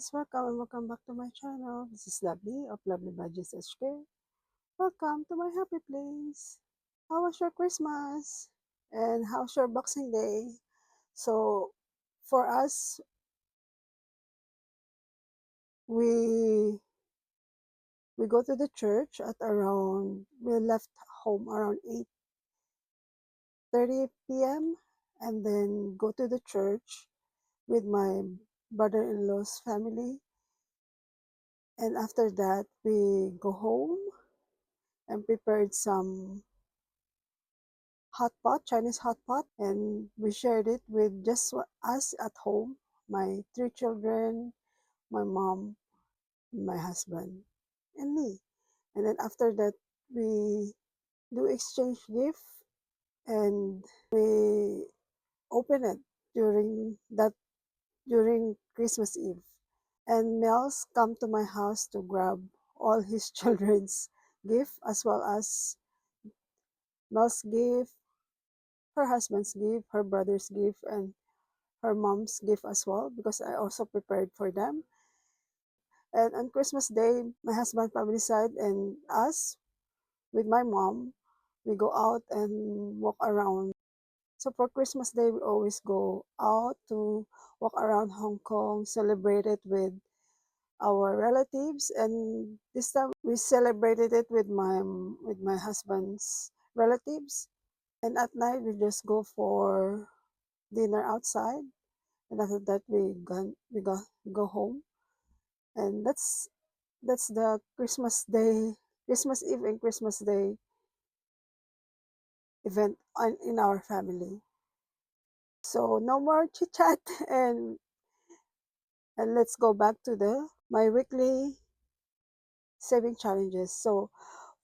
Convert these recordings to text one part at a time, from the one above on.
friends, welcome and welcome back to my channel. This is Lovely of Lovely Budgets HK. Welcome to my happy place. How was your Christmas? And how's your Boxing Day? So, for us, we we go to the church at around, we left home around 8:30 p.m. and then go to the church with my brother-in-law's family. And after that, we go home and prepared some hot pot, Chinese hot pot, and we shared it with just us at home, my three children, my mom, my husband, and me. And then after that, we do exchange gift and we open it during Christmas Eve. And Mel's come to my house to grab all his children's gift as well as Mel's gift, her husband's gift, her brother's gift, and her mom's gift as well because I also prepared for them. And on Christmas Day, my husband family side and us with my mom, we go out and walk around. So for Christmas Day, we always go out to walk around Hong Kong, celebrate it with our relatives, and this time we celebrated it with my husband's relatives. And at night, we just go for dinner outside, and after that we go home, and that's the Christmas Day, Christmas Eve and Christmas Day event in our family. So no more chit chat and let's go back to the my weekly saving challenges. So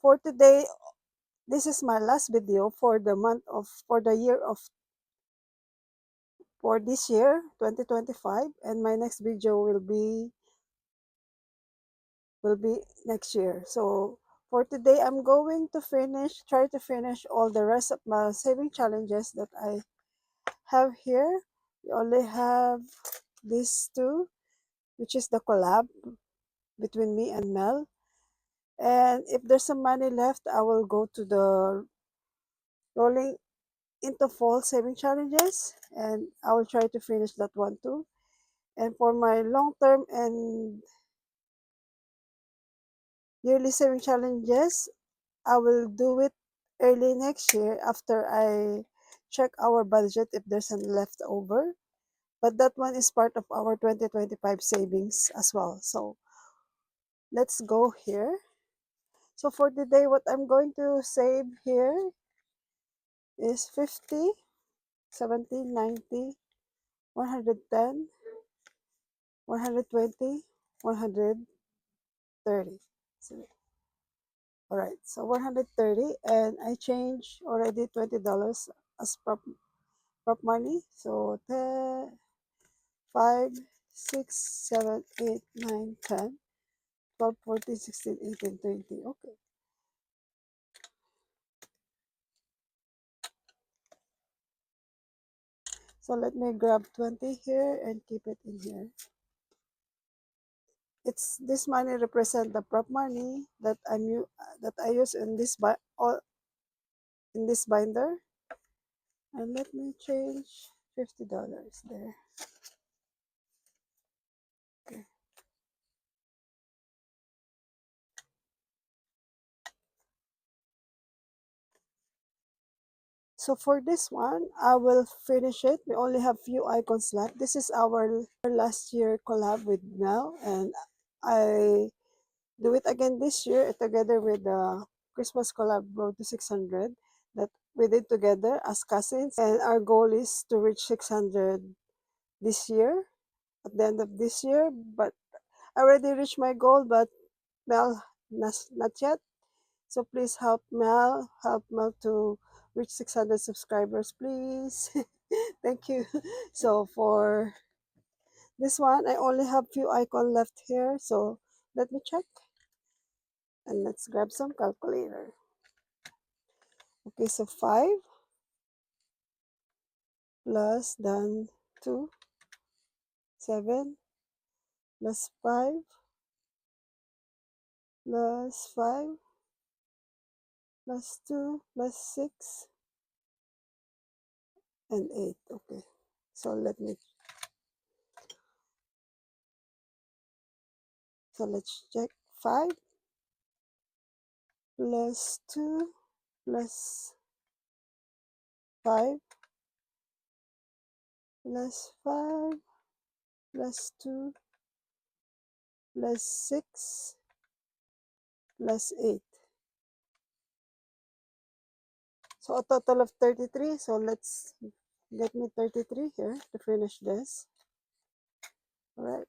for today, this is my last video for the month of for the year of for this year 2025, and my next video will be next year. So for today, I'm going to try to finish all the rest of my saving challenges that I have here. We only have these two, which is the collab between me and Mel. And if there's some money left, I will go to the rolling into fall saving challenges, and I will try to finish that one too. And for my long term and yearly saving challenges, I will do it early next year after I check our budget if there's any left over. But that one is part of our 2025 savings as well. So let's go here. So for today, what I'm going to save here is 50, 70, 90, 110, 120, 130. So, all right, so 130, and I changed already $20 as prop money. So 10, 5, 6, 7, 8, 9, 10, 12, 14, 16, 18, 20. Okay. So let me grab 20 here and keep it in here. It's this money represent the prop money that that I use in this in this binder. And let me change $50 there. Okay. So for this one, I will finish it. We only have few icons left. This is our last year collab with Mel, and I do it again this year together with the Christmas collab Road to 600 that we did together as cousins. And our goal is to reach 600 this year, at the end of this year. But I already reached my goal, but Mel, not yet. So please help Mel to reach 600 subscribers, please. Thank you. So for this one, I only have few icon left here. So let me check and let's grab some calculator. Okay, so 5 plus than 2, 7, plus 5 plus 5 plus 2 plus 6 and 8. Okay, so let's check. 5 plus 2 plus 5 plus 5 plus 2 plus 6 plus 8. So a total of 33. So let's get me 33 here to finish this. All right.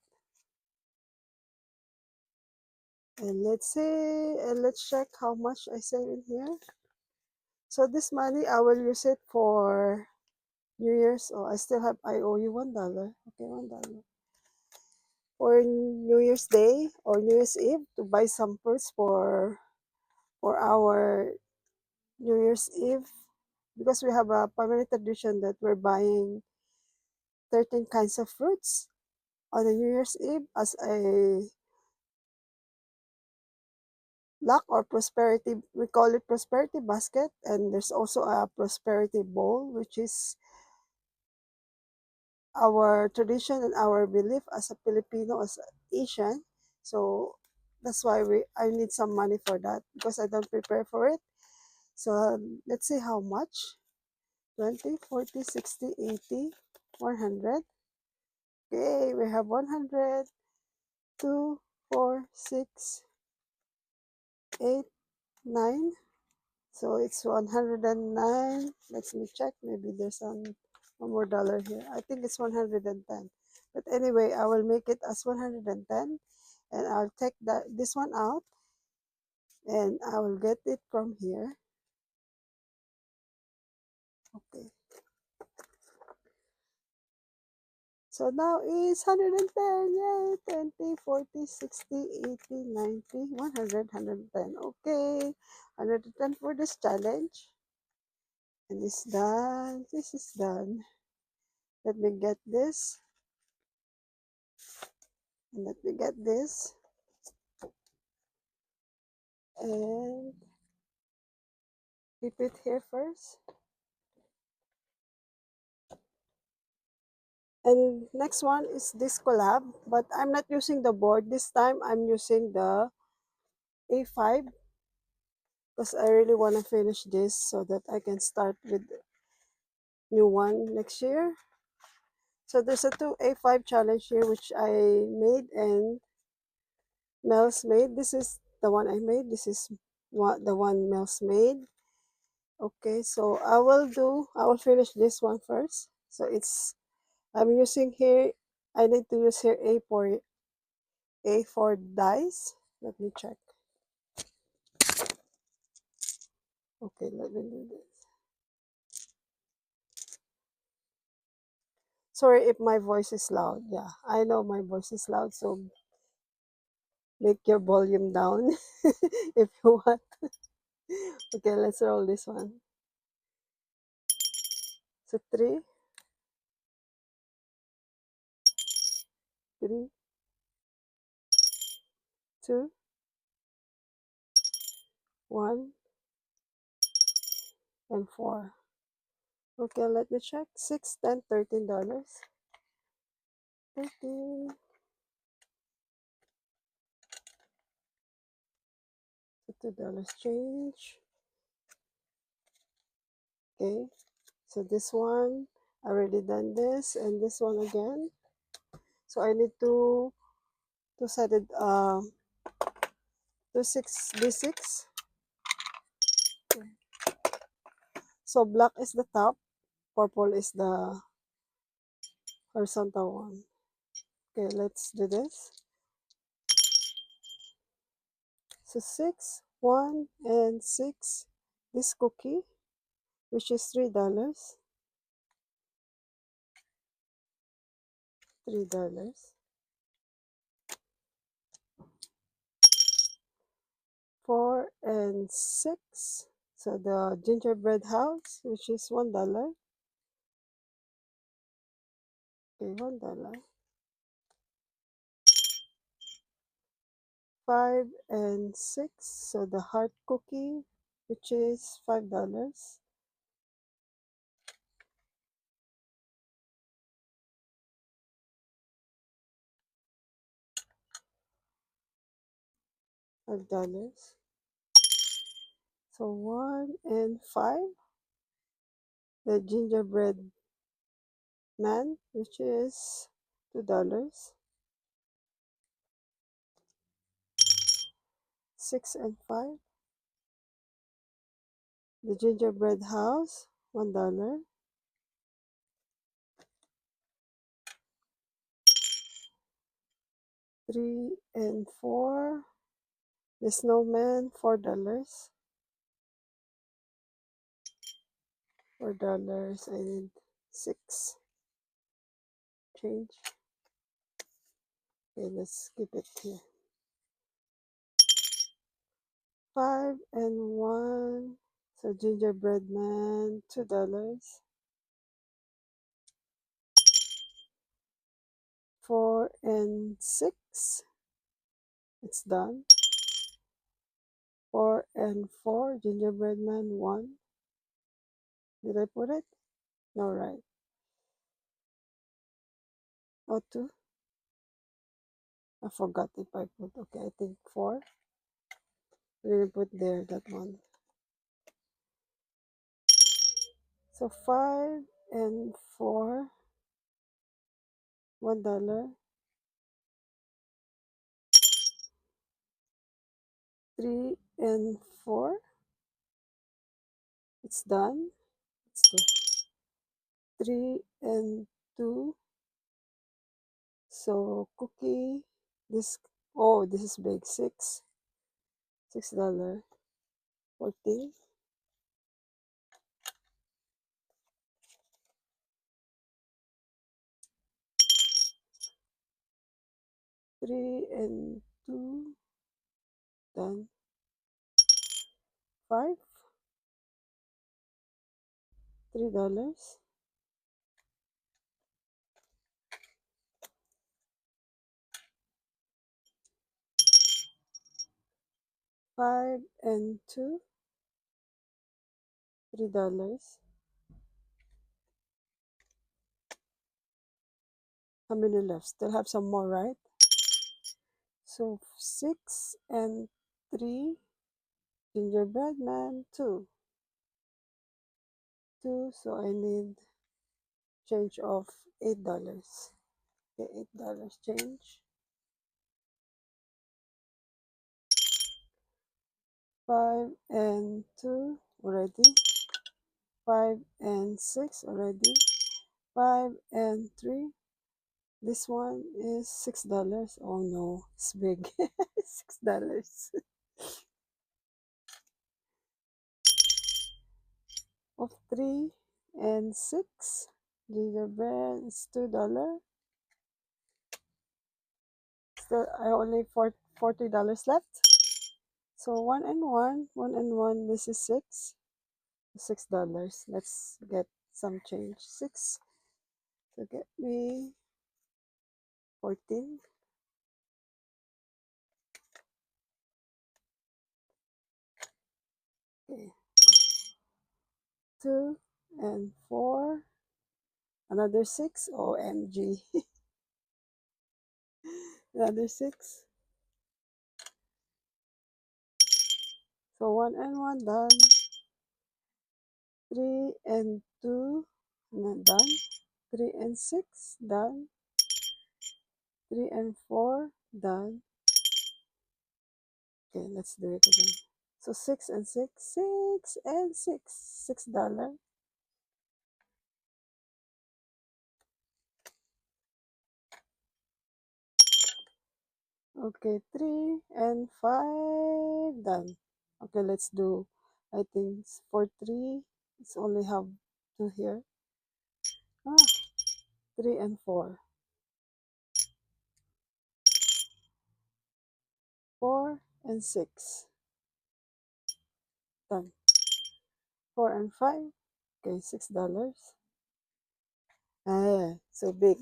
And let's check how much I save in here. So this money, I will use it for New Year's. Oh, I owe you $1. Okay, $1. For New Year's Day or New Year's Eve to buy some fruits for our New Year's Eve, because we have a family tradition that we're buying 13 kinds of fruits on the New Year's Eve as a luck or prosperity. We call it prosperity basket, and there's also a prosperity bowl, which is our tradition and our belief as a Filipino, as Asian. So that's why I need some money for that because I don't prepare for it. So let's see how much. 20, 40, 60, 80, 100. Okay, we have 100, 2, 4, 6, 8, 9. So it's 109. Let me check. Maybe there's one more dollar here. I think it's 110. But anyway, I will make it as 110. And I'll take this one out. And I will get it from here. Okay. So now it's 110. Yay! 20, 40, 60, 80, 90, 100, 110. Okay. 110 for this challenge. And it's done. This is done. Let me get this. And let me get this. And keep it here first. And next one is this collab. But I'm not using the board. This time I'm using the A5. Because I really want to finish this so that I can start with new one next year. So there's a 2A5 challenge here which I made and Mel's made. This is the one I made. This is the one Mel's made. Okay, so I will finish this one first. So I'm using here, I need to use here A4 dice. Let me check. Okay, let me do this. Sorry if my voice is loud. Yeah, I know my voice is loud, so make your volume down if you want. Okay, let's roll this one. So 3, 3, 2, 1, and 4. Okay, let me check. 6, 10, $13. 13, $2 change. Okay, so this one, I already done this, and this one again. So I need to set it to 6d6. Okay. So black is the top, purple is the horizontal one. Okay, let's do this. So 6, 1, and 6. This cookie, which is $3. $3. 4 and 6. So the gingerbread house, which is $1. Okay, $1. 5 and 6. So the heart cookie, which is $5. $5. So 1 and 5. The gingerbread man, which is $2. 6 and 5. The gingerbread house, $1. 3 and 4. The snowman, $4. $4. I need 6 change. Okay, let's keep it here. 5 and 1. So gingerbread man, $2. 4 and 6. It's done. 4 and 4. Gingerbread man, 1. Did I put it? No, right. Oh, 2. I forgot if I put. Okay, I think 4. I didn't put there that one. So 5 and 4. $1. 3 and 4. It's done. Let's do 3 and 2. So cookie. This. Oh, this is big. $6. 14. 3 and 2. Done. 5. $3. 5 and 2. $3. How many left? Still have some more, right? So 6 and 3. Gingerbread man, 2. 2. So I need change of $8. Okay, $8 change. 5 and 2 already. 5 and 6 already. 5 and 3. This one is $6. Oh no, it's big. $6. Of 3 and 6. Gingerbread is $2. Still, I only $40 left. So 1 and 1. This is $6. Let's get some change. 6. So get me 14. Okay. 2 and 4. Another 6. OMG. Another 6. So 1 and 1 done. 3 and 2 and done. 3 and 6 done. 3 and 4 done. Okay, let's do it again. So 6 and 6. 6 and 6. $6. Okay, 3 and 5 done. Okay, let's do, I think for 3, it's only have 2 here. 3 and 4. 4 and 6. Done. 4 and 5. Okay, $6. Ah, so big.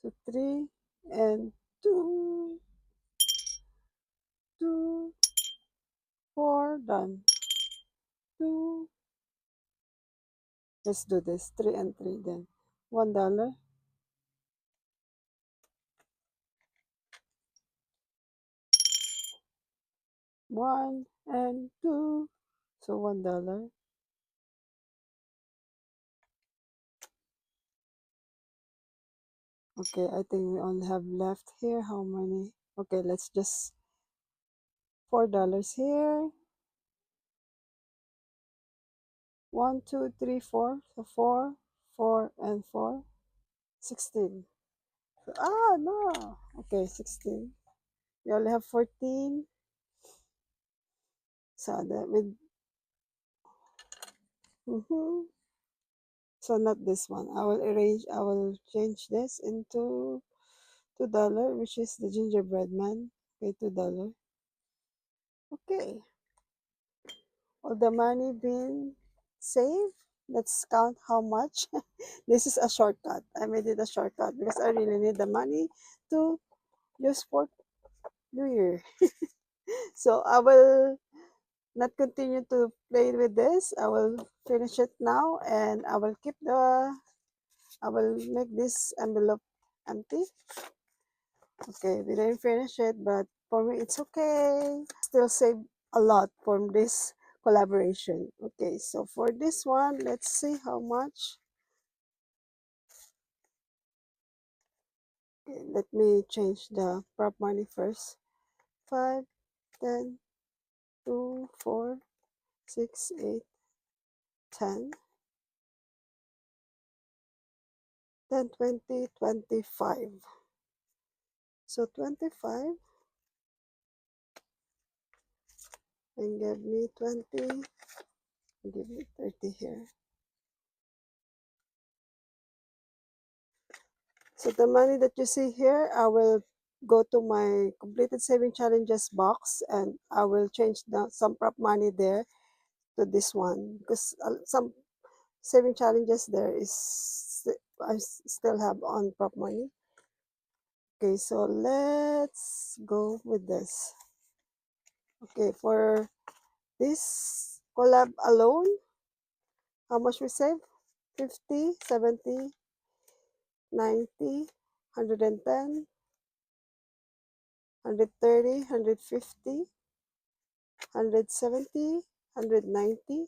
So 3 and 2, 2, 4, done. 2, let's do this. 3 and 3 then. $1. 1 and 2. So $1. Okay, I think we only have left here. How many? Okay, let's just $4 here. 1, 2, 3, 4. So 4, 4, and 4. 16. Ah, no. Okay, 16. We only have 14. So that with so not this one. I will change this into $2, which is the gingerbread man. Okay, $2. Okay. All the money been saved. Let's count how much. This is a shortcut. I made it a shortcut because I really need the money to use for New Year. So I will not continue to play with this. I will finish it now and I will make this envelope empty. Okay, we didn't finish it, but for me it's okay. Still save a lot from this collaboration. Okay, so for this one, let's see how much. Okay, let me change the prop money first. 5, 10, 2, 4, 6, 8, 10, 10, 20, 25. So 25 and give me 20, give me 30 here. So the money that you see here, I will go to my completed saving challenges box and I will change some prop money there to this one because some saving challenges there is I still have on prop money. Okay, so let's go with this. Okay, for this collab alone, how much we save? 50, 70, 90, 110, 130, 150, 170, 190,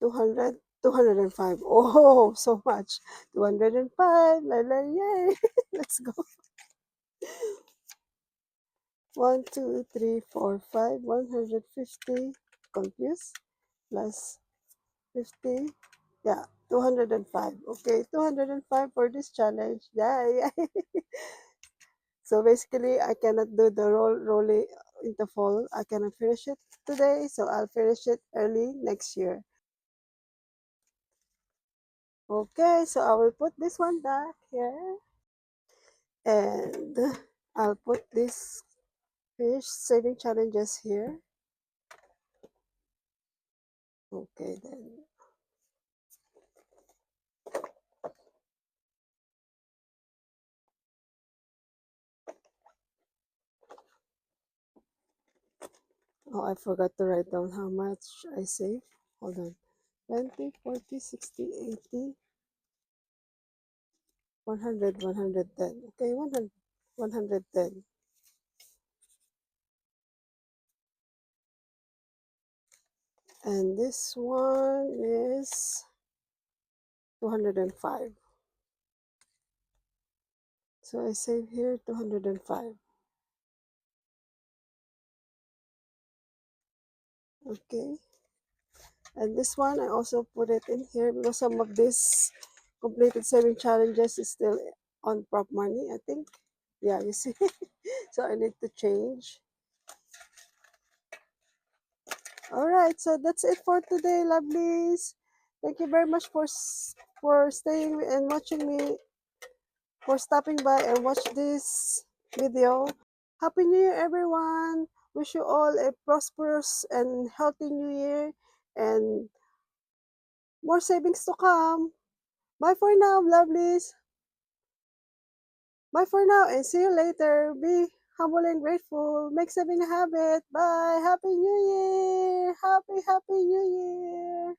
200, 205. Oh, so much. 205. Yay. Let's go. 1, 2, 3, 4, 5, 150. Confused. Plus 50. Yeah, 205. Okay, 205 for this challenge. Yay. So basically, I cannot do the rolling into fall. I cannot finish it today, so I'll finish it early next year. Okay, so I will put this one back here. And I'll put this fish saving challenges here. Okay, then. Oh, I forgot to write down how much I saved. Hold on. 20, 40, 60, 80, 100, 110. Okay, 100, 110. And this one is 205. So I save here 205. Okay. And this one, I also put it in here because some of this completed saving challenges is still on prop money, I think. Yeah, you see. So I need to change. All right, so that's it for today, lovelies. Thank you very much for staying and watching me, for stopping by and watch this video. Happy New Year, everyone. Wish you all a prosperous and healthy New Year and more savings to come. Bye for now, lovelies. Bye for now and see you later. Be humble and grateful. Make saving a habit. Bye. Happy New Year. Happy New Year.